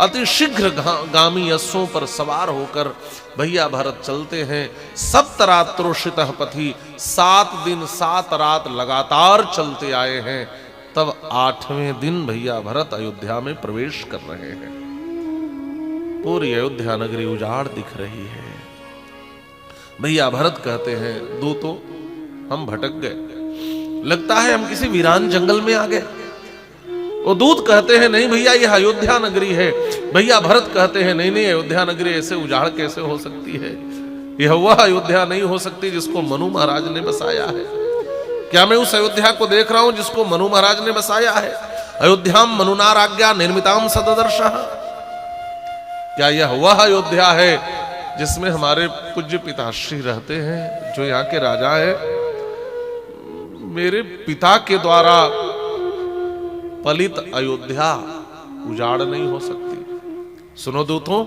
अति शीघ्र गामी अश्वों पर सवार होकर भैया भरत चलते हैं। 7 रात्रोषितः पथि, 7 दिन 7 रात लगातार चलते आए हैं। तब 8वें दिन भैया भरत अयोध्या में प्रवेश कर रहे हैं। पूरी अयोध्या नगरी उजाड़ दिख रही है। भैया भरत कहते हैं, दूतों हम भटक गए, लगता है हम किसी वीरान जंगल में आ गए। वो दूत कहते हैं, नहीं भैया यह अयोध्या नगरी है। भैया भरत कहते हैं, नहीं नहीं, अयोध्या नगरी ऐसे उजाड़ कैसे हो सकती है? यह वह अयोध्या नहीं हो सकती जिसको मनु महाराज ने बसाया है। क्या मैं उस अयोध्या को देख रहा हूं जिसको मनु महाराज ने बसाया है? अयोध्याम मनुनाराज्ञा निर्मिताम सददर्शः। क्या यह वह अयोध्या है जिसमें हमारे पूज्य पिताश्री रहते हैं, जो यहाँ के राजा है? मेरे पिता के द्वारा पलित अयोध्या उजाड़ नहीं हो सकती। सुनो दूतों,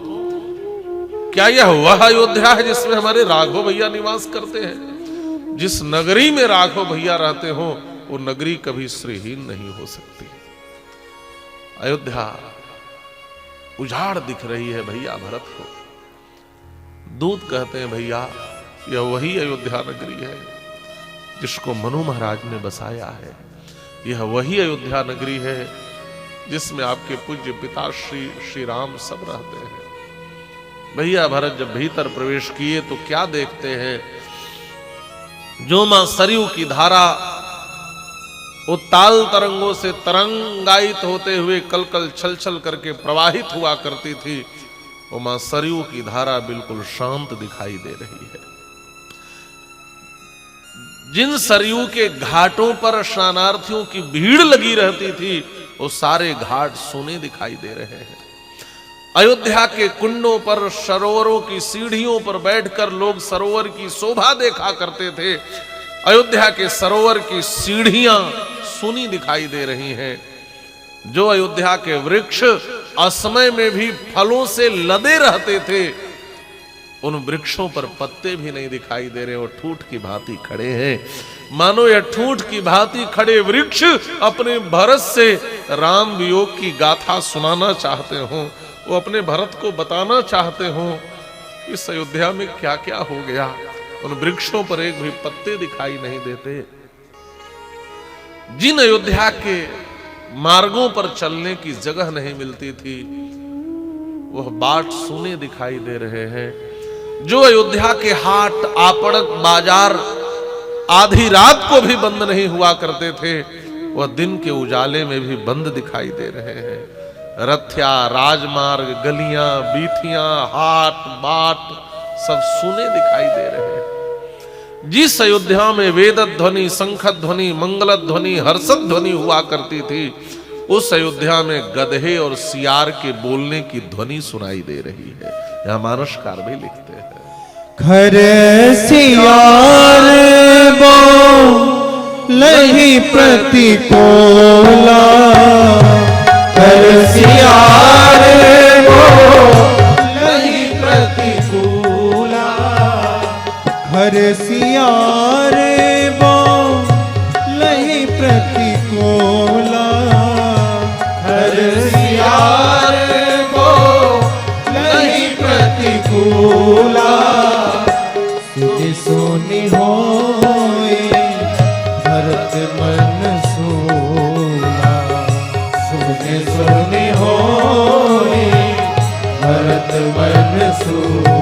क्या यह वह अयोध्या है जिसमें हमारे राघव भैया निवास करते हैं? जिस नगरी में राघव भैया रहते हो वो नगरी कभी श्रीहीन नहीं हो सकती। अयोध्या उजाड़ दिख रही है भैया भरत को। दूत कहते हैं, भैया यह वही अयोध्या नगरी है जिसको मनु महाराज ने बसाया है। यह वही अयोध्या नगरी है जिसमें आपके पूज्य पिता श्री राम सब रहते हैं। भैया भरत जब भीतर प्रवेश किए तो क्या देखते हैं? जो मां सरयू की धारा उत्ताल तरंगों से तरंगायित होते हुए कल कल छल छल करके प्रवाहित हुआ करती थी, वो मां सरयू की धारा बिल्कुल शांत दिखाई दे रही है। जिन सरयू के घाटों पर स्नानार्थियों की भीड़ लगी रहती थी, वो सारे घाट सोने दिखाई दे रहे हैं। अयोध्या के कुंडों पर, सरोवरों की सीढ़ियों पर बैठकर लोग सरोवर की शोभा देखा करते थे। अयोध्या के सरोवर की सीढ़ियां सोनी दिखाई दे रही हैं। जो अयोध्या के वृक्ष असमय में भी फलों से लदे रहते थे, उन वृक्षों पर पत्ते भी नहीं दिखाई दे रहे, वो ठूठ की भांति खड़े हैं। मानो यह ठूठ की भांति खड़े वृक्ष अपने भरत से राम वियोग की गाथा सुनाना चाहते हो। वो अपने भरत को बताना चाहते हो इस अयोध्या में क्या क्या हो गया। उन वृक्षों पर एक भी पत्ते दिखाई नहीं देते। जिन अयोध्या के मार्गों पर चलने की जगह नहीं मिलती थी, वह बाट सूने दिखाई दे रहे हैं। जो अयोध्या के हाट, आपड़क, बाजार आधी रात को भी बंद नहीं हुआ करते थे, वह दिन के उजाले में भी बंद दिखाई दे रहे हैं। रथ्या, राजमार्ग, गलियां, बीथियां, हाट बाट सब सूने दिखाई दे रहे हैं। जिस अयोध्या में वेद ध्वनि, शंख ध्वनि, मंगल ध्वनि, हर्षद ध्वनि हुआ करती थी, उस अयोध्या में गधे और सियार के बोलने की ध्वनि सुनाई दे रही है। यह मानसकार भी लिखते हैं, घर सियार बोलहि प्रतिकोला, घर सियार बोलहि प्रतिकूला, घर सियार बोलहि प्रतिकूला, घर सियार बोलहि प्रतिकूला। सुनि सुनि होए भरत मन सूला, सुनि सुनि होए भरत मन सूला।